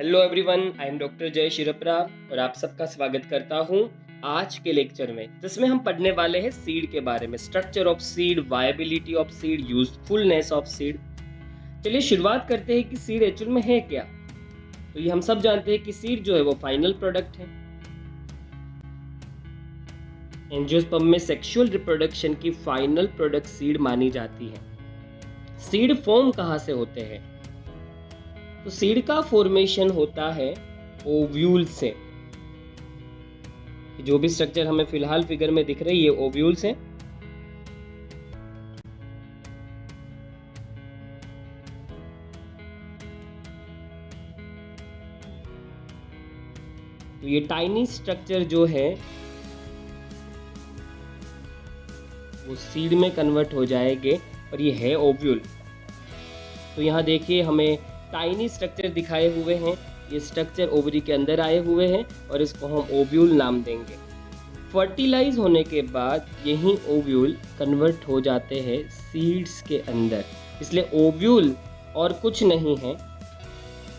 Hello everyone, I am doctor जय शिरपरा और आप सबका स्वागत करता हूं आज के लेक्चर में, जिसमें हम पढ़ने वाले हैं सीड के बारे में। Structure of seed, viability of seed, usefulness of seed. चलिए शुरुआत करते हैं कि सीड एक्चुअल में है क्या। तो ये हम सब जानते हैं कि सीड जो है वो फाइनल प्रोडक्ट है। एंजियोस्पर्म में सेक्सुअल रिप्रोडक्शन की फाइनल प्रोडक्ट सीड मानी जाती है। सीड फॉर्म कहाँ से होते हैं? तो सीड का फॉर्मेशन होता है ओव्यूल से। जो भी स्ट्रक्चर हमें फिलहाल फिगर में दिख रही है ओव्यूल्स है। तो ये टाइनी स्ट्रक्चर जो है वो सीड में कन्वर्ट हो जाएंगे और ये है ओव्यूल। तो यहाँ देखिए हमें टाइनी स्ट्रक्चर दिखाए हुए हैं। ये स्ट्रक्चर ओवरी के अंदर आए हुए हैं और इसको हम ओव्यूल नाम देंगे। फर्टिलाइज होने के बाद यही ओव्यूल कन्वर्ट हो जाते हैं सीड्स के अंदर, इसलिए ओव्यूल और कुछ नहीं है,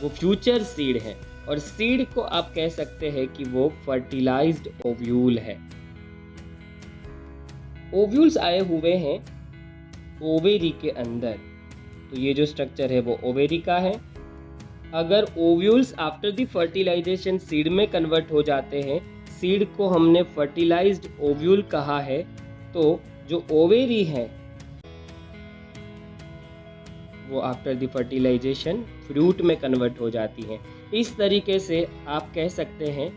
वो फ्यूचर सीड है। और सीड को आप कह सकते हैं कि वो फर्टिलाइज्ड ओव्यूल है। ओव्यूल्स आए हुए हैं ओवेरी के अंदर। तो ये जो स्ट्रक्चर है वो ओवेरी का है। अगर ovules after the fertilization seed में कन्वर्ट हो जाते हैं, सीड को हमने फर्टिलाइज्ड ओव्यूल कहा है, तो जो ओवेरी है वो आफ्टर द फर्टिलाइजेशन फ्रूट में कन्वर्ट हो जाती है। इस तरीके से आप कह सकते हैं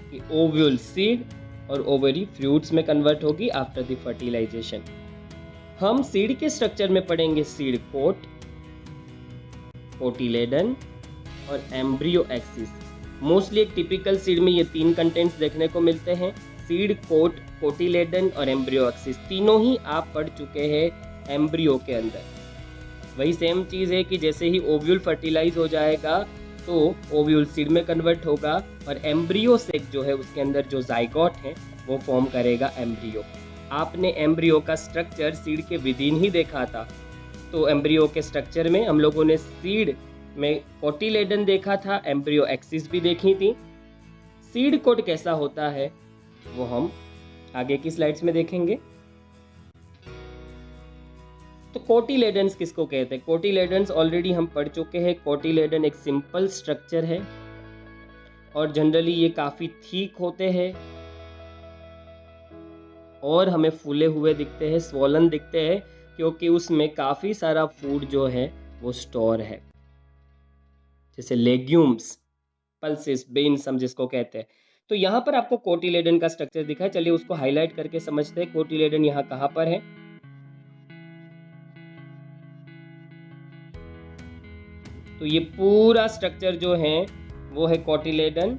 कि ओव्यूल सीड और ओवेरी फ्रूट्स में कन्वर्ट होगी आफ्टर द फर्टिलाइजेशन। हम सीड के स्ट्रक्चर में पढ़ेंगे सीड कोट, कोटिलेडन और एम्ब्रियो एक्सिस। मोस्टली एक टिपिकल सीड में ये तीन कंटेंट्स देखने को मिलते हैं, सीड कोट, कोटिलेडन और एम्ब्रियो एक्सिस। तीनों ही आप पढ़ चुके हैं एम्ब्रियो के अंदर। वही सेम चीज़ है कि जैसे ही ओव्यूल फर्टिलाइज हो जाएगा तो ओव्यूल सीड में कन्वर्ट होगा और एम्ब्रियो से जो है उसके अंदर जो जाइगोट है वो फॉर्म करेगा एम्ब्रियो। आपने एम्ब्रियो का स्ट्रक्चर सीड के विदिन ही देखा था। तो एम्ब्रियो के स्ट्रक्चर में हम लोगों ने सीड में कोटिलेडन देखा था, एम्ब्रियो एक्सिस भी देखी थी। सीड कोट कैसा होता है वो हम आगे की स्लाइड्स में देखेंगे। तो कोटिलेडन्स किसको कहते हैं? कोटिलेडन्स ऑलरेडी हम पढ़ चुके हैं। कोटिलेडन एक सिंपल स्ट्रक्चर है और जनरली ये काफ़ी ठीक होते हैं और हमें फूले हुए दिखते हैं, स्वॉलन दिखते हैं, क्योंकि उसमें काफ़ी सारा फूड जो है वो स्टोर है, जैसे लेग्यूम्स, पल्सेस, बीन्स हम जिसको कहते हैं। तो यहाँ पर आपको कोटिलेडन का स्ट्रक्चर दिखा है। चलिए उसको हाईलाइट करके समझते हैं कोटिलेडन यहाँ कहाँ पर है। तो ये पूरा स्ट्रक्चर जो है वो है कोटिलेडन।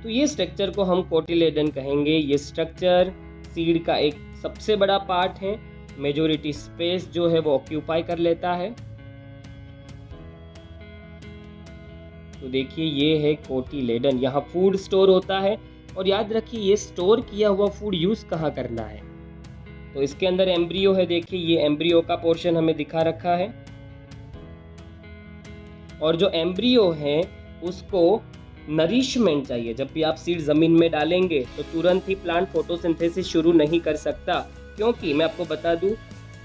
तो ये स्ट्रक्चर को हम कोटिलेडन कहेंगे। ये स्ट्रक्चर सीड का एक सबसे बड़ा पार्ट है। मेजॉरिटी स्पेस जो है वो ऑक्यूपाई कर लेता है। तो देखिए ये है कोटिलेडन, यहाँ फूड स्टोर होता है। और याद रखिए ये स्टोर किया हुआ फूड यूज कहाँ करना है। तो इसके अंदर एम्ब्रियो है, देखिए ये एम्ब्रियो का पोर्शन हमें दिखा रखा है। और जो एम्ब्रियो है उसको नरिशमेंट चाहिए। जब भी आप सीड जमीन में डालेंगे तो तुरंत ही प्लांट फोटोसिंथेसिस शुरू नहीं कर सकता, क्योंकि मैं आपको बता दूं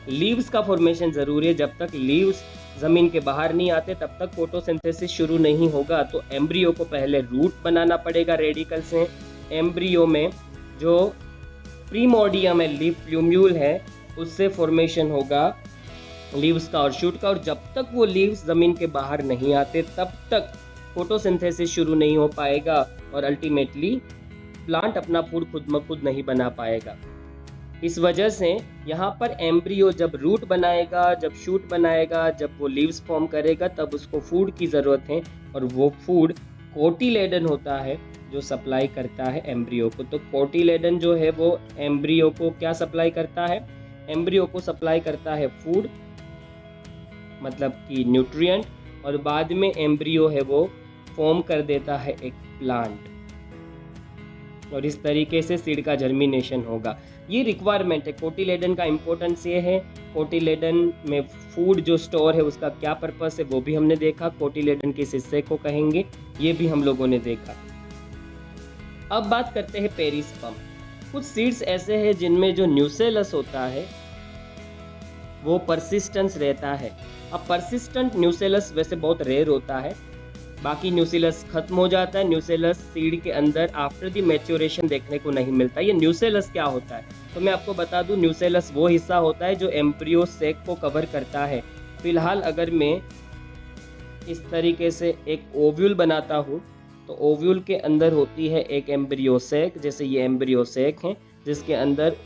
लीव्स का फॉर्मेशन जरूरी है। जब तक लीव्स जमीन के बाहर नहीं आते तब तक फोटोसिंथेसिस शुरू नहीं होगा। तो एम्ब्रियो को पहले रूट बनाना पड़ेगा रेडिकल से। एम्ब्रियो में जो प्रीमोर्डियम है, लीफ प्लूम्यूल है, उससे फॉर्मेशन होगा लीव्स का और शूट का। और जब तक वो लीव्स जमीन के बाहर नहीं आते तब तक फोटोसिंथेसिस शुरू नहीं हो पाएगा और अल्टीमेटली प्लांट अपना फूड खुद ब खुद नहीं बना पाएगा। इस वजह से यहाँ पर एम्ब्रियो जब रूट बनाएगा, जब शूट बनाएगा, जब वो लीव्स फॉर्म करेगा, तब उसको फूड की ज़रूरत है। और वो फूड कोटिलेडन होता है जो सप्लाई करता है एम्ब्रियो को। तो कोटिलेडन जो है वो एम्ब्रियो को क्या सप्लाई करता है? एम्ब्रियो को सप्लाई करता है फूड, मतलब कि न्यूट्रिएंट, और बाद में एम्ब्रियो है वो फॉर्म कर देता है एक प्लांट। और इस तरीके से सीड का जर्मिनेशन होगा। ये रिक्वायरमेंट है। कोटिलेडन का इम्पोर्टेंस ये है, कोटिलेडन में फूड जो स्टोर है उसका क्या पर्पस है वो भी हमने देखा, कोटिलेडन किस हिस्से को कहेंगे ये भी हम लोगों ने देखा। अब बात करते हैं पेरिस्पर्म। कुछ सीड्स ऐसे हैं जिनमें जो न्यूसेलस होता है वो परसिस्टेंस रहता है। अब परसिस्टेंट न्यूसेलस वैसे बहुत रेयर होता है, बाकी न्यूसेलस खत्म हो जाता है। न्यूसेलस सीड के अंदर आफ्टर द मैच्योरेशन देखने को नहीं मिलता। ये न्यूसेलस क्या होता है तो मैं आपको बता दूं, न्यूसेलस वो हिस्सा होता है जो एम्ब्रियो सेक को कवर करता है। फिलहाल अगर मैं इस तरीके से एक ओव्यूल बनाता हूँ तो ओव्यूल के अंदर होती है एक एम्ब्रियो सेक, जैसे ये एम्ब्रियो सेक है जिसके अंदर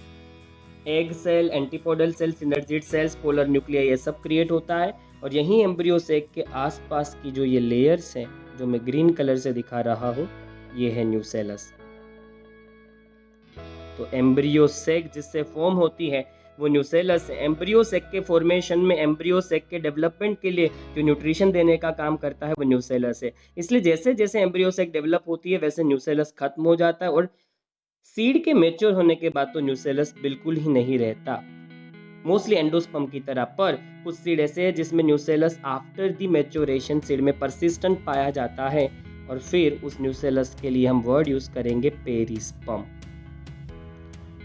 egg cell, antipodal cell, synergid cells, polar nuclei ये सब क्रिएट होता है। और यहीं एम्ब्रियो सेक के आसपास की जो ये लेयर्स हैं जो मैं ग्रीन कलर से दिखा रहा हूँ ये है न्यूसेलस। तो एम्ब्रियो सेक जिससे फॉर्म होती है वो न्यूसेलस है। एम्ब्रियो सेक के फॉर्मेशन में, एम्ब्रियो सेक के डेवलपमेंट के लिए जो न्यूट्रिशन देने का काम करता है वो न्यूसेलस है। इसलिए जैसे जैसे एम्ब्रियो सेक डेवलप होती है वैसे न्यूसेलस खत्म हो जाता है और सीड के मैच्योर होने के बाद तो न्यूसेलस बिल्कुल ही नहीं रहता, मोस्टली एंडोस्पर्म की तरह। पर कुछ सीड ऐसे हैं जिसमें nucellus after the maturation seed में परसिस्टेंट पाया जाता है और फिर उस न्यूसेलस के लिए हम वर्ड यूज करेंगे पेरिस्पर्म।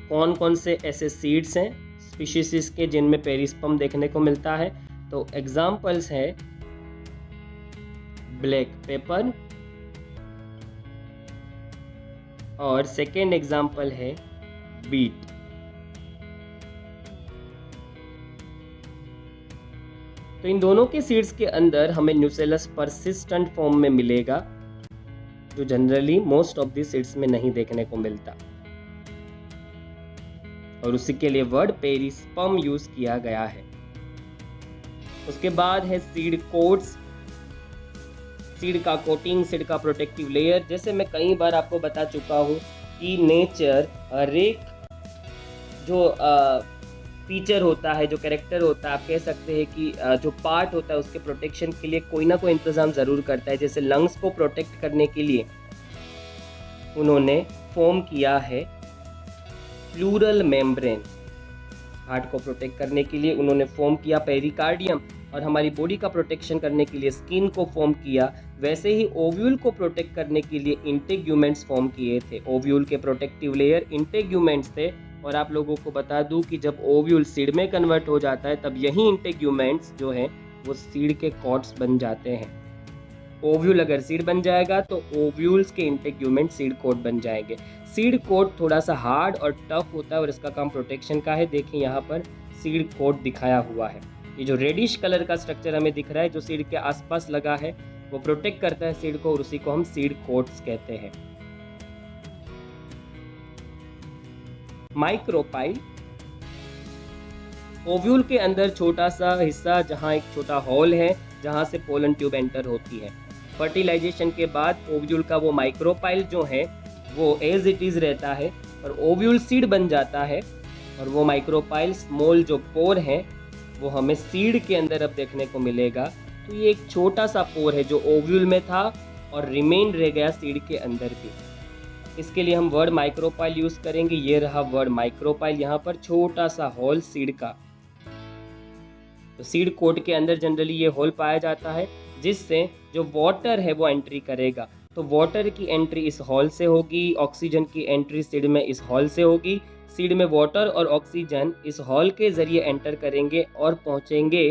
कौन कौन से ऐसे सीड्स हैं स्पीशीज के जिनमें पेरिस्पर्म देखने को मिलता है तो एग्जाम्पल्स है ब्लैक पेपर और सेकेंड एग्जाम्पल है बीट। तो इन दोनों के सीड्स के अंदर हमें न्यूसेलस परसिस्टेंट फॉर्म में मिलेगा जो generally most of the seeds में नहीं देखने को मिलता और उसी के लिए वर्ड पेरिस्पर्म यूज किया गया है। उसके बाद है सीड कोट्स, सीड का कोटिंग, सीड का प्रोटेक्टिव लेयर। जैसे मैं कई बार आपको बता चुका हूँ कि नेचर हर एक जो फीचर होता है, जो कैरेक्टर होता है, आप कह सकते हैं कि जो पार्ट होता है उसके प्रोटेक्शन के लिए कोई ना कोई इंतजाम ज़रूर करता है। जैसे लंग्स को प्रोटेक्ट करने के लिए उन्होंने फॉर्म किया है प्लूरल मेम्ब्रेन, हार्ट को प्रोटेक्ट करने के लिए उन्होंने फॉर्म किया पेरिकार्डियम, और हमारी बॉडी का प्रोटेक्शन करने के लिए स्किन को फॉर्म किया। वैसे ही ओव्यूल को प्रोटेक्ट करने के लिए इंटेग्यूमेंट्स फॉर्म किए थे। ओव्यूल के प्रोटेक्टिव लेयर इंटेग्यूमेंट्स थे। और आप लोगों को बता दूं कि जब ओव्यूल सीड में कन्वर्ट हो जाता है तब यही इंटेग्यूमेंट्स जो है वो सीड के कॉर्ड्स बन जाते हैं। ओव्यूल अगर सीड बन जाएगा तो ओव्यूल्स के इंटेग्यूमेंट सीड कोट बन जाएंगे। सीड कोट थोड़ा सा हार्ड और टफ होता है और इसका काम प्रोटेक्शन का है। देखिए यहाँ पर सीड कोट दिखाया हुआ है। ये जो रेडिश कलर का स्ट्रक्चर हमें दिख रहा है जो सीड के आसपास लगा है वो प्रोटेक्ट करता है सीड को और उसी को हम सीड कोट्स कहते हैं। माइक्रोपाइल, ओव्यूल के अंदर छोटा सा हिस्सा जहां एक छोटा हॉल है जहां से पोलन ट्यूब एंटर होती है। फर्टिलाइजेशन के बाद ओव्यूल का वो माइक्रोपाइल जो है वो एज इट इज रहता है और ओव्यूल सीड बन जाता है। और वो माइक्रोपाइल स्मॉल जो पोर है वो हमें सीड के अंदर अब देखने को मिलेगा। तो ये एक छोटा सा पोर है जो ओव्यूल में था और रिमेन रह गया सीड के अंदर भी। इसके लिए हम वर्ड माइक्रोपाइल यूज करेंगे। ये रहा वर्ड माइक्रोपाइल, यहाँ पर छोटा सा हॉल सीड का। तो सीड कोट के अंदर जनरली ये होल पाया जाता है जिससे जो वाटर है वो एंट्री करेगा। तो वाटर की एंट्री इस हॉल से होगी, ऑक्सीजन की एंट्री सीड में इस हॉल से होगी। सीड में वाटर और ऑक्सीजन इस हॉल के जरिए एंटर करेंगे और पहुंचेंगे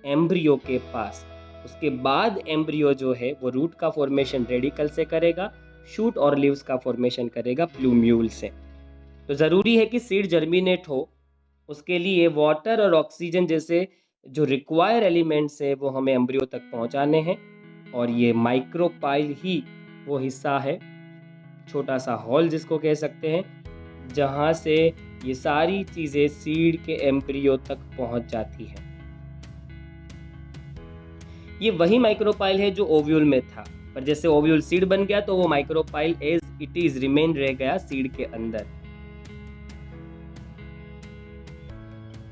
एम्ब्रियो के पास। उसके बाद एम्ब्रियो जो है वो रूट का फॉर्मेशन रेडिकल से करेगा, शूट और लीव्स का फॉर्मेशन करेगा प्लूम्यूल से। तो ज़रूरी है कि सीड जर्मिनेट हो, उसके लिए वाटर और ऑक्सीजन जैसे जो रिक्वायर एलिमेंट्स है वो हमें एम्ब्रियो तक पहुंचाने हैं। और ये माइक्रोपाइल ही वो हिस्सा है, छोटा सा हॉल जिसको कह सकते हैं, जहां से ये सारी चीज़ें सीड के एम्ब्रियो तक पहुंच जाती हैं। ये वही माइक्रोपाइल है जो ओव्यूल में था, पर जैसे ओव्यूल सीड बन गया तो वो micropyle as it is remain रह गया सीड के अंदर।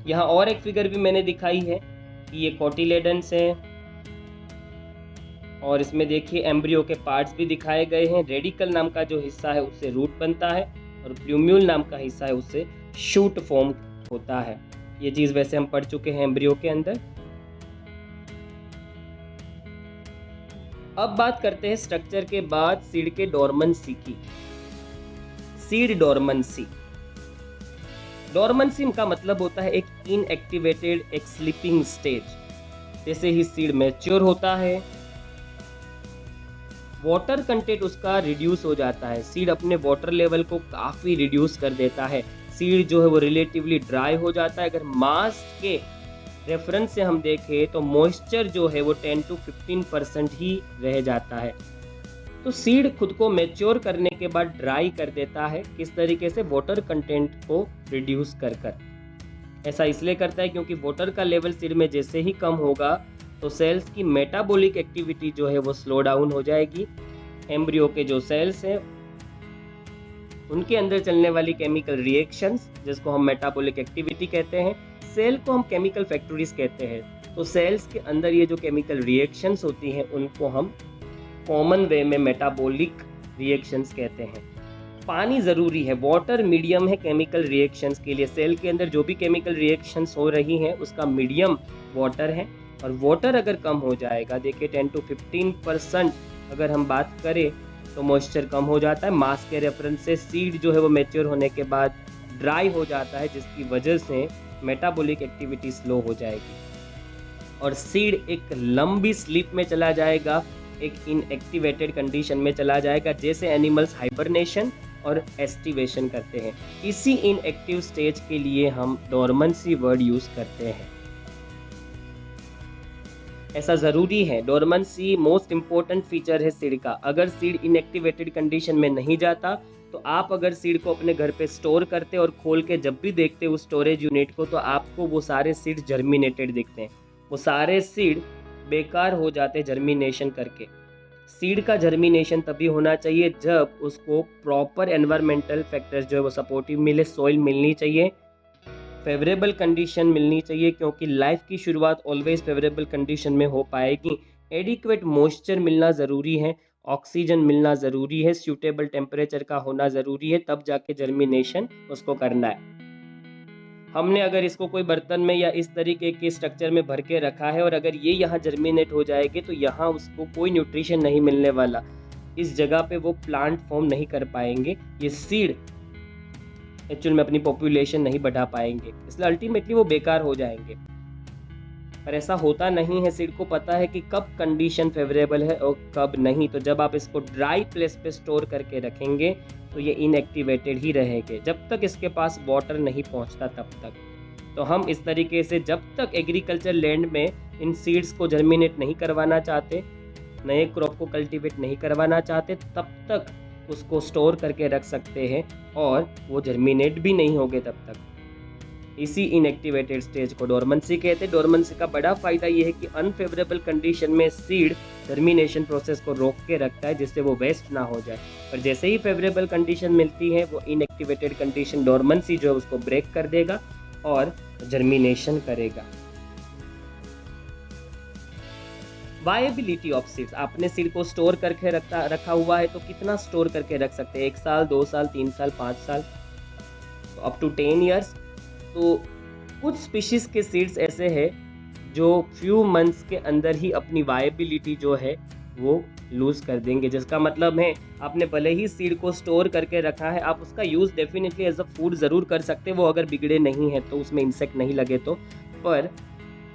यहाँ और एक फिगर भी मैंने दिखाई है कि ये कोटिलेडन्स हैं और इसमें देखिए एम्ब्रियो के पार्ट्स भी दिखाए गए हैं। रेडिकल नाम का जो हिस्सा है उससे रूट बनता है और प्लूम्यूल नाम का हिस्सा है उससे शूट फॉर्म होता है। ये चीज़ वैसे हम पढ़ चुके हैं एम्ब्रियो के अंदर। अब बात करते हैं स्ट्रक्चर के बाद सीड के डोरमेंसी की। सीड डोरमेंसी, डोरमेंसी का मतलब होता है एक इनएक्टिवेटेड, एक स्लीपिंग स्टेज। जैसे ही सीड मैच्योर होता है, वाटर कंटेंट उसका रिड्यूस हो जाता है। सीड अपने वाटर लेवल को काफ़ी रिड्यूस कर देता है। सीड जो है वो रिलेटिवली ड्राई हो जाता है। अगर मास के रेफरेंस से हम देखें तो मॉइस्चर जो है वो 10 to 15% ही रह जाता है। तो सीड खुद को मैच्योर करने के बाद ड्राई कर देता है। किस तरीके से? वाटर कंटेंट को रिड्यूस कर कर। ऐसा इसलिए करता है क्योंकि वाटर का लेवल सीड में जैसे ही कम होगा तो सेल्स की मेटाबॉलिक एक्टिविटी जो है वो स्लो डाउन हो जाएगी। एम्ब्रियो के जो सेल्स हैं उनके अंदर चलने वाली केमिकल रिएक्शंस, जिसको हम मेटाबॉलिक एक्टिविटी कहते हैं, सेल को हम केमिकल फैक्ट्रीज कहते हैं। तो सेल्स के अंदर ये जो केमिकल रिएक्शंस होती हैं उनको हम कॉमन वे में मेटाबॉलिक रिएक्शंस कहते हैं। पानी ज़रूरी है, वाटर मीडियम है केमिकल रिएक्शंस के लिए। सेल के अंदर जो भी केमिकल रिएक्शंस हो रही हैं उसका मीडियम वाटर है। और वाटर अगर कम हो जाएगा, देखिए 10 to 15% अगर हम बात करें तो मॉइस्चर कम हो जाता है। मास के रेफरेंस से सीड जो है वो मैच्योर होने के बाद ड्राई हो जाता है, जिसकी वजह से मेटाबॉलिक एक्टिविटी स्लो हो जाएगी और सीड एक लंबी स्लीप में चला जाएगा, एक इनएक्टिवेटेड कंडीशन में चला जाएगा। जैसे एनिमल्स हाइबरनेशन और एस्टिवेशन करते हैं, इसी इनएक्टिव स्टेज के लिए हम डोरमेंसी वर्ड यूज करते हैं। ऐसा ज़रूरी है, डोरमेंसी मोस्ट इम्पोर्टेंट फीचर है सीड का। अगर सीड इनएक्टिवेटेड कंडीशन में नहीं जाता तो आप अगर सीड को अपने घर पे स्टोर करते और खोल के जब भी देखते उस स्टोरेज यूनिट को तो आपको वो सारे सीड जर्मिनेटेड दिखते हैं। वो सारे सीड बेकार हो जाते जर्मिनेशन करके। सीड का जर्मिनेशन तभी होना चाहिए जब उसको प्रॉपर एनवायरमेंटल फैक्टर्स जो है वो सपोर्टिव मिले, सॉइल मिलनी चाहिए, फेवरेबल कंडीशन मिलनी चाहिए, क्योंकि लाइफ की शुरुआत ऑलवेज फेवरेबल कंडीशन में हो पाएगी। एडिक्वेट मॉइस्चर मिलना ज़रूरी है, ऑक्सीजन मिलना ज़रूरी है, सूटेबल टेम्परेचर का होना ज़रूरी है, तब जाके जर्मिनेशन उसको करना है। हमने अगर इसको कोई बर्तन में या इस तरीके के स्ट्रक्चर में भर के रखा है और अगर ये यहाँ जर्मिनेट हो जाएगी तो यहाँ उसको कोई न्यूट्रिशन नहीं मिलने वाला, इस जगह पे वो प्लांट फॉर्म नहीं कर पाएंगे, ये सीड एक्चुअल में अपनी पॉपुलेशन नहीं बढ़ा पाएंगे, इसलिए अल्टीमेटली वो बेकार हो जाएंगे। पर ऐसा होता नहीं है, सीड को पता है कि कब कंडीशन फेवरेबल है और कब नहीं। तो जब आप इसको ड्राई प्लेस पे स्टोर करके रखेंगे तो ये इनएक्टिवेटेड ही रहेंगे जब तक इसके पास वाटर नहीं पहुंचता तब तक। तो हम इस तरीके से जब तक एग्रीकल्चर लैंड में इन सीड्स को जर्मिनेट नहीं करवाना चाहते, नए क्रॉप को कल्टीवेट नहीं करवाना चाहते, तब तक उसको स्टोर करके रख सकते हैं और वो जर्मिनेट भी नहीं होंगे तब तक। इसी इनएक्टिवेटेड स्टेज को डोरमेंसी कहते हैं। डोरमेंसी का बड़ा फायदा ये है कि अनफेवरेबल कंडीशन में सीड जर्मिनेशन प्रोसेस को रोक के रखता है जिससे वो वेस्ट ना हो जाए, पर जैसे ही फेवरेबल कंडीशन मिलती है वो इनएक्टिवेटेड कंडीशन डोरमेंसी जो है उसको ब्रेक कर देगा और जर्मिनेशन करेगा। वायबिलिटी ऑफ सीड्स, आपने सीड को स्टोर करके रखा हुआ है तो कितना स्टोर करके रख सकते हैं? 1 साल, 2 साल, 3 साल, 5 साल, तो अप टू 10 ईयर्स। तो कुछ स्पीशीज के सीड्स ऐसे हैं जो फ्यू मंथ्स के अंदर ही अपनी वायबिलिटी जो है वो लूज कर देंगे, जिसका मतलब है आपने भले ही सीड को स्टोर करके रखा है, आप उसका use definitely as a food ज़रूर कर सकते हैं, वो अगर बिगड़े नहीं है तो, उसमें इंसेक्ट नहीं लगे तो, पर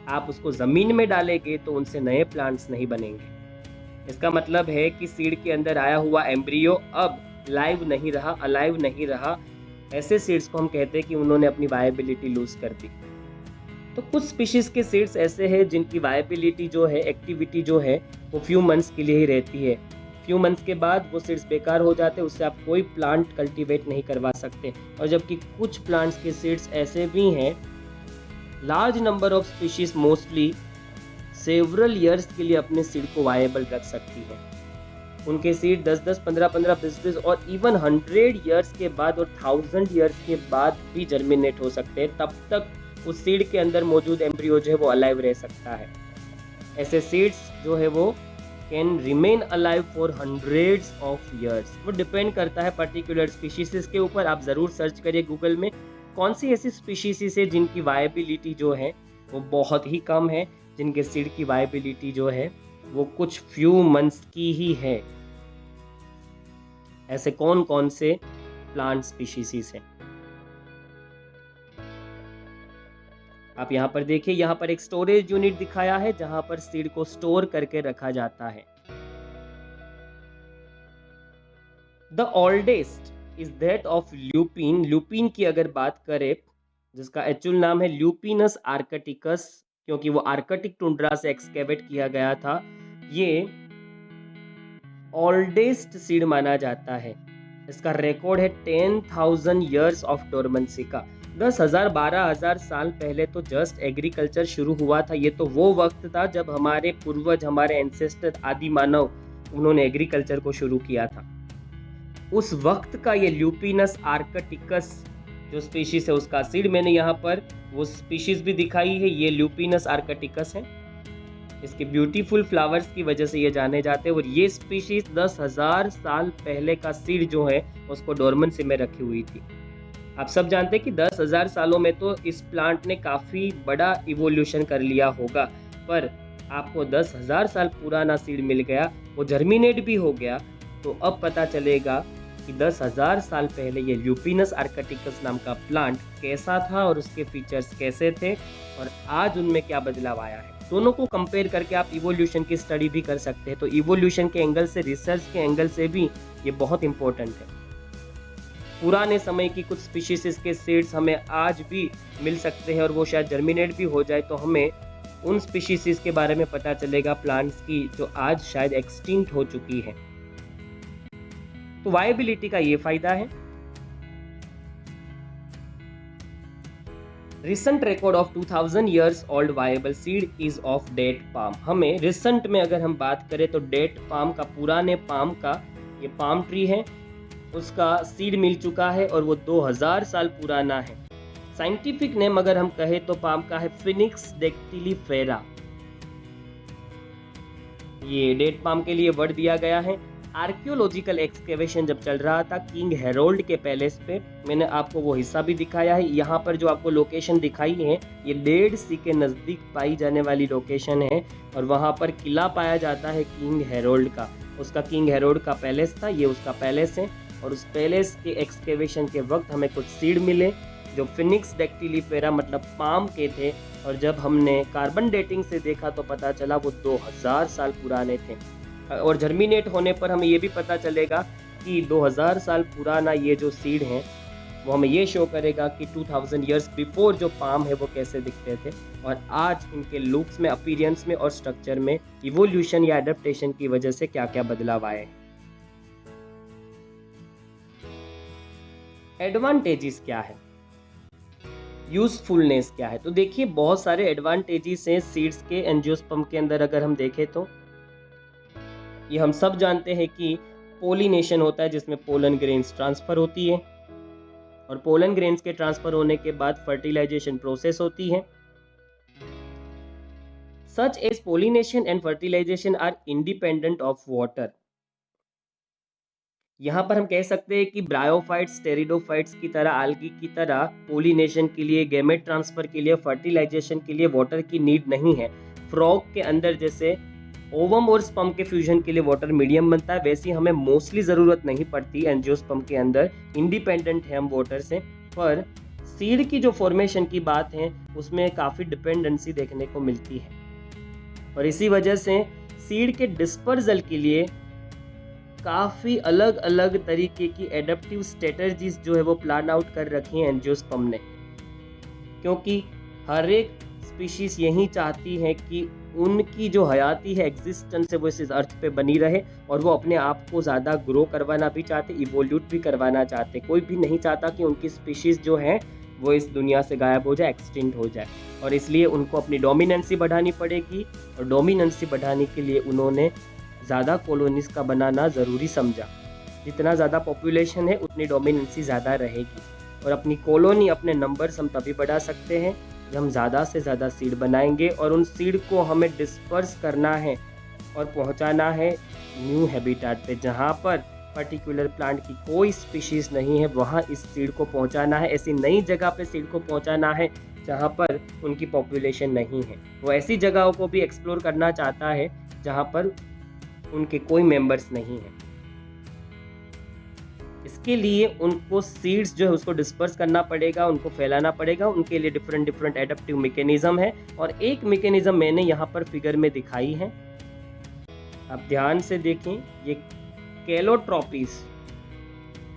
आप उसको ज़मीन में डालेंगे तो उनसे नए प्लांट्स नहीं बनेंगे। इसका मतलब है कि सीड के अंदर आया हुआ एम्ब्रियो अब लाइव नहीं रहा, अलाइव नहीं रहा। ऐसे सीड्स को हम कहते हैं कि उन्होंने अपनी वायबिलिटी लूज कर दी। तो कुछ स्पीशीज के सीड्स ऐसे हैं जिनकी वायबिलिटी जो है, एक्टिविटी जो है, वो फ्यू मंथ्स के लिए ही रहती है। फ्यू मंथ्स के बाद वो सीड्स बेकार हो जाते हैं, उससे आप कोई प्लांट कल्टीवेट नहीं करवा सकते। और जबकि कुछ प्लांट्स के सीड्स ऐसे भी हैं, large number of species mostly several years के लिए अपने सीड को वायबल रख सकती है। उनके सीड 10-10, 15-15, 20-20 और इवन 100 ईयर्स के बाद और 1000 ईयर्स के बाद भी जर्मिनेट हो सकते हैं। तब तक उस सीड के अंदर मौजूद एम्ब्रियो जो है वो अलाइव रह सकता है। ऐसे सीड्स जो है वो can remain alive for hundreds of years. वो डिपेंड करता है पर्टिकुलर स्पीशीज के ऊपर। आप ज़रूर सर्च करिए गूगल में कौन सी ऐसी स्पीशीज है जिनकी वायबिलिटी जो है वो बहुत ही कम है, जिनके सीड की वायबिलिटी जो है वो कुछ फ्यू मंथ्स की ही है। ऐसे कौन कौन से प्लांट स्पीशीज हैं। आप यहाँ पर देखिए, यहाँ पर एक स्टोरेज यूनिट दिखाया है जहां पर सीड को स्टोर करके रखा जाता है। The oldest is that of lupin. Lupin की अगर बात करें, जिसका एक्चुअल नाम है ल्यूपिनस आर्कटिकस, क्योंकि वो आर्कटिक टुंड्रा से एक्सकेवेट किया गया था, ये ओल्डेस्ट सीड माना जाता है। इसका रिकॉर्ड है 10,000 ईयर्स ऑफ डोरमेंसी का। 10,000 12,000 साल पहले तो जस्ट एग्रीकल्चर शुरू हुआ था। ये तो वो वक्त था जब हमारे पूर्वज, हमारे एंसेस्टर, आदि मानव, उन्होंने एग्रीकल्चर को शुरू किया था। उस वक्त का ये ल्यूपिनस आर्कटिकस जो स्पीशीज है उसका सीड मैंने यहाँ पर वो स्पीशीज भी दिखाई है। ये ल्यूपिनस आर्कटिकस है। इसके ब्यूटीफुल फ्लावर्स की वजह से ये जाने जाते हैं। और ये स्पीशीज 10,000 साल पहले का सीड जो है उसको डोरमेंसी में रखी हुई थी। आप सब जानते हैं कि 10,000 सालों में तो इस प्लांट ने काफ़ी बड़ा इवोल्यूशन कर लिया होगा, पर आपको 10,000 साल पुराना सीड मिल गया, वो जर्मिनेट भी हो गया, तो अब पता चलेगा कि 10,000 साल पहले ये ल्यूपिनस आर्कटिकस नाम का प्लांट कैसा था और उसके फीचर्स कैसे थे और आज उनमें क्या बदलाव आया है। दोनों को कंपेयर करके आप इवोल्यूशन की स्टडी भी कर सकते हैं। तो इवोल्यूशन के एंगल से, रिसर्च के एंगल से भी ये बहुत इंपॉर्टेंट है। पुराने समय की कुछ स्पीशीज के सीड्स हमें आज भी मिल सकते हैं और वो शायद जर्मिनेट भी हो जाए, तो हमें उन स्पीशीज के बारे में पता चलेगा, प्लांट्स की, जो आज शायद एक्सटिंक्ट हो चुकी है। तो वायबिलिटी का ये फायदा है। Recent record of 2000 years old viable seed is of date palm. हमें रिसेंट में अगर हम बात करें तो डेट पाम का, पुराने पाम का, ये पाम ट्री है, उसका सीड मिल चुका है और वो 2000 साल पुराना है। साइंटिफिक नेम अगर हम कहें तो पाम का है फिनिक्स डेक्टिलीफेरा। ये डेट पाम के लिए वर्ड दिया गया है। आर्कियोलॉजिकल एक्सकेवेशन जब चल रहा था किंग हेरोल्ड के पैलेस पे, मैंने आपको वो हिस्सा भी दिखाया है। यहाँ पर जो आपको लोकेशन दिखाई है ये डेड सी के नज़दीक पाई जाने वाली लोकेशन है और वहाँ पर किला पाया जाता है किंग हेरोल्ड का। उसका किंग हेरोल्ड का पैलेस था, ये उसका पैलेस है। और उस पैलेस के एक्सकेवेशन के वक्त हमें कुछ सीड मिले जो फिनिक्स डेक्टिलीफेरा मतलब पाम के थे, और जब हमने कार्बन डेटिंग से देखा तो पता चला वो 2000 साल पुराने थे। और जर्मिनेट होने पर हमें ये भी पता चलेगा कि 2000 साल पुराना ये जो सीड है वो हमें ये शो करेगा कि 2000 ईयर्स बिफोर जो पाम है वो कैसे दिखते थे और आज इनके लुक्स में, अपीयरेंस में और स्ट्रक्चर में इवोल्यूशन या एडेप्टेशन की वजह से क्या क्या बदलाव आए। एडवांटेजेस क्या है, यूजफुलनेस क्या है? तो देखिए बहुत सारे एडवांटेजेस हैं सीड्स के एंजियोस्पर्म के अंदर। अगर हम देखें तो ये हम सब जानते हैं कि पोलिनेशन होता है जिसमें पोलन ग्रेन्स ट्रांसफर होती है और पोलन ग्रेन्स के ट्रांसफर होने के बाद फर्टिलाइजेशन प्रोसेस होती है। Such as pollination and fertilization are independent of water. यहाँ पर हम कह सकते हैं कि ब्रायोफाइट्स, टेरिडोफाइट्स की तरह, आल्गी की तरह पोलिनेशन के लिए, गैमेट ट्रांसफर के लिए, फर्टिलाइजेशन के लिए वाटर की नीड नहीं है। फ्रॉग के अंदर जैसे ओवम और स्पर्म के फ्यूजन के लिए वाटर मीडियम बनता है, वैसे हमें मोस्टली ज़रूरत नहीं पड़ती एंजियोस्पर्म के अंदर, इंडिपेंडेंट है हम वाटर से। पर सीड की जो फॉर्मेशन की बात है उसमें काफ़ी डिपेंडेंसी देखने को मिलती है और इसी वजह से सीड के डिस्पर्सल के लिए काफ़ी अलग अलग तरीके की एडेप्टिव स्ट्रेटजीज जो है वो प्लान आउट कर रखी हैं एंजियोस्पर्म ने, क्योंकि हर एक स्पीशीज यही चाहती है कि उनकी जो हयाती है, एग्जिस्टेंस है, वो इस अर्थ पे बनी रहे और वो अपने आप को ज़्यादा ग्रो करवाना भी चाहते, इवोल्यूट भी करवाना चाहते। कोई भी नहीं चाहता कि उनकी स्पीशीज जो है वो इस दुनिया से गायब हो जाए, एक्सटिंक्ट हो जाए, और इसलिए उनको अपनी डोमिनेंसी बढ़ानी पड़ेगी और डोमिनेंसी बढ़ाने के लिए उन्होंने ज़्यादा कॉलोनीज का बनाना ज़रूरी समझा। जितना ज़्यादा पॉपुलेशन है उतनी डोमिनेंसी ज़्यादा रहेगी और अपनी कॉलोनी, अपने नंबर्स हम तभी बढ़ा सकते हैं जब हम ज़्यादा से ज़्यादा सीड बनाएंगे और उन सीड को हमें डिस्पर्स करना है और पहुंचाना है न्यू हैबिटेट पे, जहां पर पर्टिकुलर प्लांट की कोई स्पीशीज नहीं है, वहां इस सीड को पहुंचाना है। ऐसी नई जगह पे सीड को पहुंचाना है जहां पर उनकी पॉपुलेशन नहीं है। वो ऐसी जगहों को भी एक्सप्लोर करना चाहता है जहां पर उनके कोई मेंबर्स नहीं हैं। इसके लिए उनको सीड्स जो है उसको डिस्पर्स करना पड़ेगा, उनको फैलाना पड़ेगा। उनके लिए डिफरेंट डिफरेंट एडेप्टिव मैकेनिज्म है, और एक मैकेनिज्म मैंने यहाँ पर फिगर में दिखाई है, आप ध्यान से देखें। ये कैलोट्रॉपिस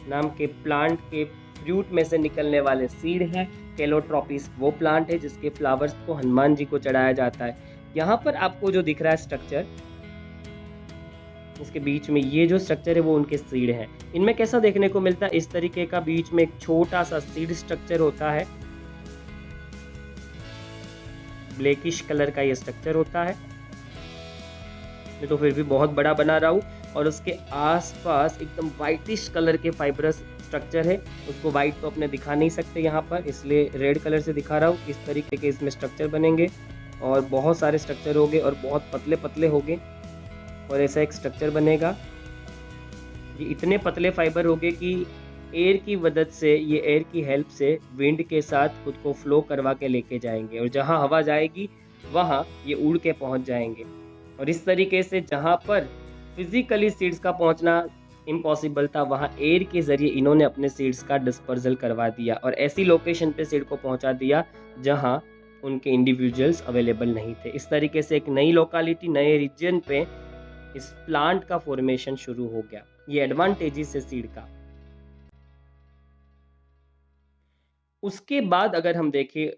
नाम के प्लांट के फ्रूट में से निकलने वाले सीड है। कैलोट्रॉपिस वो प्लांट है जिसके फ्लावर्स को हनुमान जी को चढ़ाया जाता है। यहाँ पर आपको जो दिख रहा है स्ट्रक्चर, इसके बीच में ये जो स्ट्रक्चर है वो उनके सीड है। इनमें कैसा देखने को मिलता है, इस तरीके का बीच में एक छोटा सा सीड स्ट्रक्चर होता है, ब्लैकिश कलर का ये स्ट्रक्चर होता है। मैं तो फिर भी बहुत बड़ा बना रहा हूँ, और उसके आसपास एकदम वाइटिश कलर के फाइब्रस स्ट्रक्चर है। उसको वाइट तो अपने दिखा नहीं सकते यहाँ पर, इसलिए रेड कलर से दिखा रहा हूँ। इस तरीके के इसमें स्ट्रक्चर बनेंगे, और बहुत सारे स्ट्रक्चर होंगे और बहुत पतले पतले होंगे, और ऐसा एक स्ट्रक्चर बनेगा। ये इतने पतले फाइबर होंगे कि एयर की मदद से, ये एयर की हेल्प से विंड के साथ खुद को फ्लो करवा के लेके जाएंगे, और जहाँ हवा जाएगी वहाँ ये उड़ के पहुँच जाएंगे। और इस तरीके से जहाँ पर फिजिकली सीड्स का पहुँचना इम्पॉसिबल था, वहाँ एयर के जरिए इन्होंने अपने सीड्स का डिस्पर्सल करवा दिया, और ऐसी लोकेशन पे सीड को पहुँचा दिया जहाँ उनके इंडिविजुअल्स अवेलेबल नहीं थे। इस तरीके से एक नई लोकेलिटी, नए रीजन पे इस प्लांट का फॉर्मेशन शुरू हो गया। ये एडवांटेजेस है सीड का। उसके बाद अगर हम देखें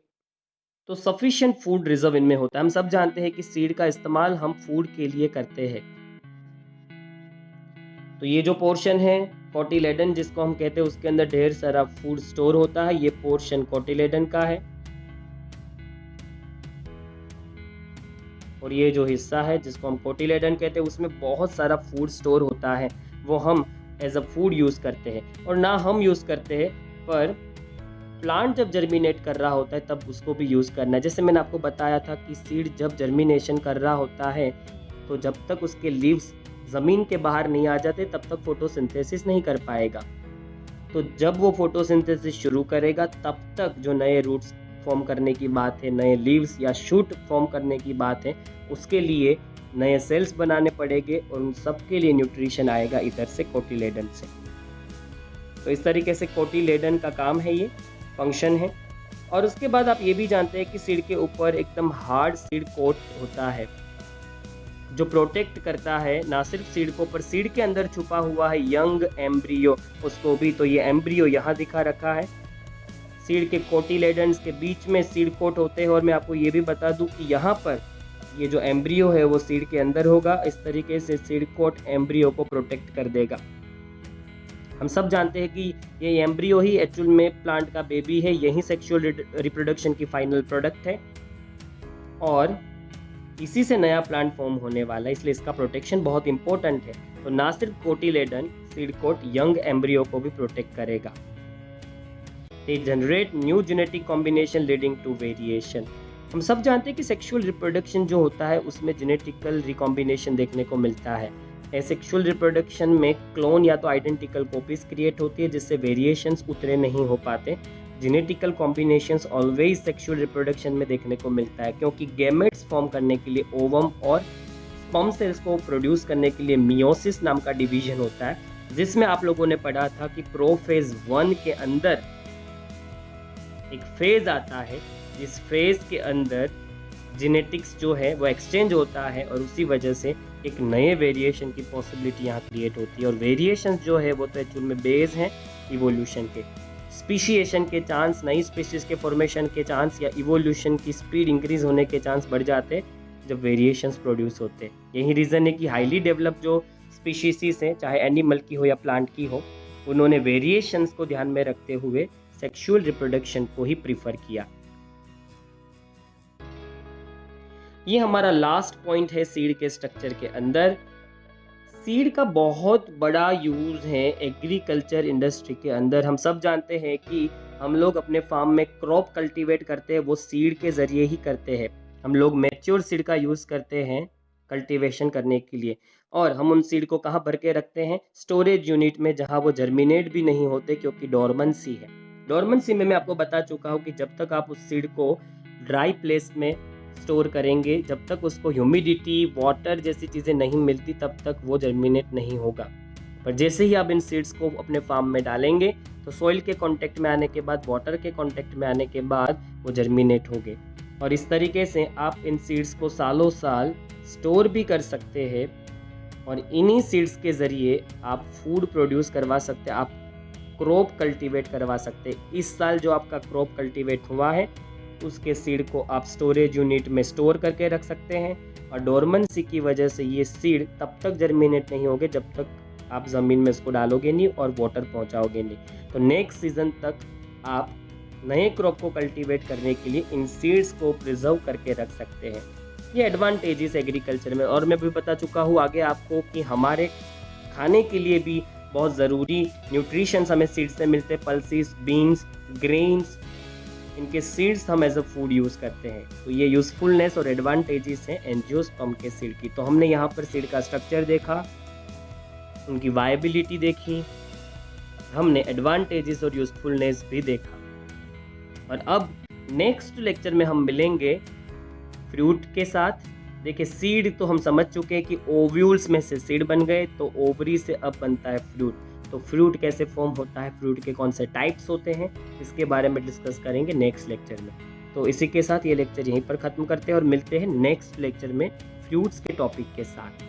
तो सफिशिएंट फूड रिजर्व इनमें होता है। हम सब जानते हैं कि सीड का इस्तेमाल हम फूड के लिए करते हैं। तो ये जो पोर्शन है कोटिलेडन जिसको हम कहते हैं, उसके अंदर ढेर सारा फूड स्टोर होता है। ये पोर्शन कोटिलेडन का है, और ये जो हिस्सा है जिसको हम कोटिलेडन कहते हैं, उसमें बहुत सारा फूड स्टोर होता है। वो हम एज अ फूड यूज़ करते हैं, और ना हम यूज़ करते हैं, पर प्लांट जब जर्मिनेट कर रहा होता है तब उसको भी यूज़ करना है। जैसे मैंने आपको बताया था कि सीड जब जर्मिनेशन कर रहा होता है, तो जब तक उसके लीव्स ज़मीन के बाहर नहीं आ जाते तब तक फोटोसिंथेसिस नहीं कर पाएगा। तो जब वो फोटोसिंथेसिस शुरू करेगा तब तक जो नए रूट्स फॉर्म करने की बात है, नए लीव्स या शूट फॉर्म करने की बात है, उसके लिए नए सेल्स बनाने पड़ेंगे, और उन सब के लिए न्यूट्रिशन आएगा इधर से कोटिलेडन से। तो इस तरीके से कोटिलेडन का काम है, ये फंक्शन है। और उसके बाद आप ये भी जानते हैं कि सीड के ऊपर एकदम हार्ड सीड कोट होता है जो प्रोटेक्ट करता है ना सिर्फ सीड को, पर सीड के अंदर छुपा हुआ है यंग एम्ब्रियो, उसको भी। तो ये एम्ब्रियो यहाँ दिखा रखा है। सीड के कोटिलेडन्स के बीच में सीड कोट होते हैं, और मैं आपको ये भी बता दूं कि यहाँ पर ये जो एम्ब्रियो है वो सीड के अंदर होगा। इस तरीके से सीड कोट एम्ब्रियो को प्रोटेक्ट कर देगा। हम सब जानते हैं कि ये एम्ब्रियो ही एक्चुअल में प्लांट का बेबी है, यही सेक्सुअल रिप्रोडक्शन की फाइनल प्रोडक्ट है, और इसी से नया प्लांट फॉर्म होने वाला है, इसलिए इसका प्रोटेक्शन बहुत इंपॉर्टेंट है। तो ना सिर्फ cotyledon, seed coat young embryo को भी प्रोटेक्ट करेगा। They generate new genetic combination leading to variation. हम सब जानते हैं कि सेक्सुअल रिप्रोडक्शन जो होता है उसमें जेनेटिकल रिकॉम्बिनेशन देखने को मिलता है। सेक्सुअल रिप्रोडक्शन में क्लोन या तो आइडेंटिकल कॉपीज क्रिएट होती है जिससे वेरिएशंस उतरे नहीं हो पाते। Genetical combinations always sexual reproduction में देखने को मिलता है, क्योंकि गैमेट्स फॉर्म करने के लिए ओवम और स्पर्म सेल्स को प्रोड्यूस करने के लिए मियोसिस नाम का डिवीजन होता है, जिसमें आप लोगों ने पढ़ा था कि प्रोफेज 1 के अंदर एक फेज आता है, जिस फेज के अंदर जेनेटिक्स जो है वो एक्सचेंज होता है, और उसी वजह से एक नए वेरिएशन की पॉसिबिलिटी यहाँ क्रिएट होती है। और वेरिएशंस जो है वो तो एक्चुअल में बेस हैं इवोल्यूशन के। स्पीशिएशन के चांस, नई स्पीशीज के फॉर्मेशन के चांस, या इवोल्यूशन की स्पीड इंक्रीज होने के चांस बढ़ जाते हैं जब वेरिएशंस प्रोड्यूस होते हैं। यही रीज़न है कि हाईली डेवलप जो स्पीशीज हैं, चाहे एनिमल की हो या प्लांट की हो, उन्होंने वेरिएशंस को ध्यान में रखते हुए सेक्सुअल रिप्रोडक्शन को ही प्रीफर किया। ये हमारा लास्ट पॉइंट है सीड के स्ट्रक्चर के अंदर। सीड का बहुत बड़ा यूज है एग्रीकल्चर इंडस्ट्री के अंदर। हम सब जानते हैं कि हम लोग अपने फार्म में क्रॉप कल्टीवेट करते हैं, वो सीड के जरिए ही करते हैं। हम लोग मैच्योर सीड का यूज करते हैं कल्टीवेशन करने के लिए। और हम उन सीड को कहाँ भर के रखते हैं? स्टोरेज यूनिट में, जहाँ वो जर्मिनेट भी नहीं होते क्योंकि डोरमेंसी है। डोरमेंसी में मैं आपको बता चुका हूँ कि जब तक आप उस सीड को ड्राई प्लेस में स्टोर करेंगे, जब तक उसको ह्यूमिडिटी, वाटर जैसी चीज़ें नहीं मिलती, तब तक वो जर्मिनेट नहीं होगा। पर जैसे ही आप इन सीड्स को अपने फार्म में डालेंगे, तो सॉइल के कांटेक्ट में आने के बाद, वाटर के कांटेक्ट में आने के बाद वो जर्मिनेट होंगे। और इस तरीके से आप इन सीड्स को सालों साल स्टोर भी कर सकते हैं और इन्हीं सीड्स के ज़रिए आप फूड प्रोड्यूस करवा सकते हैं, आप क्रॉप कल्टीवेट करवा सकते हैं। इस साल जो आपका क्रॉप कल्टीवेट हुआ है, उसके सीड को आप स्टोरेज यूनिट में स्टोर करके रख सकते हैं। और डोरमेंसी की वजह से ये सीड तब तक जर्मिनेट नहीं होंगे जब तक आप ज़मीन में इसको डालोगे नहीं और वाटर पहुंचाओगे नहीं। तो नेक्स्ट सीज़न तक आप नए क्रॉप को कल्टीवेट करने के लिए इन सीड्स को प्रिजर्व करके रख सकते हैं। ये एडवांटेजेस एग्रीकल्चर में। और मैं भी बता चुका हूँ आगे आपको कि हमारे खाने के लिए भी बहुत ज़रूरी न्यूट्रिशंस हमें सीड्स से मिलते हैं। पल्सेस, बीन्स, ग्रेन्स, इनके सीड्स हम एज अ फूड यूज़ करते हैं। तो ये यूज़फुलनेस और एडवांटेजेस हैं एंजियोस्पर्म के सीड की। तो हमने यहाँ पर सीड का स्ट्रक्चर देखा, उनकी वायबिलिटी देखी, हमने एडवांटेजेस और यूज़फुलनेस भी देखा। और अब नेक्स्ट लेक्चर में हम मिलेंगे फ्रूट के साथ। देखिए, सीड तो हम समझ चुके हैं कि ओव्यूल्स में से सीड बन गए, तो ओवरी से अब बनता है फ्रूट। तो फ्रूट कैसे फॉर्म होता है, फ्रूट के कौन से टाइप्स होते हैं, इसके बारे में डिस्कस करेंगे नेक्स्ट लेक्चर में। तो इसी के साथ ये लेक्चर यहीं पर ख़त्म करते हैं और मिलते हैं नेक्स्ट लेक्चर में फ्रूट्स के टॉपिक के साथ।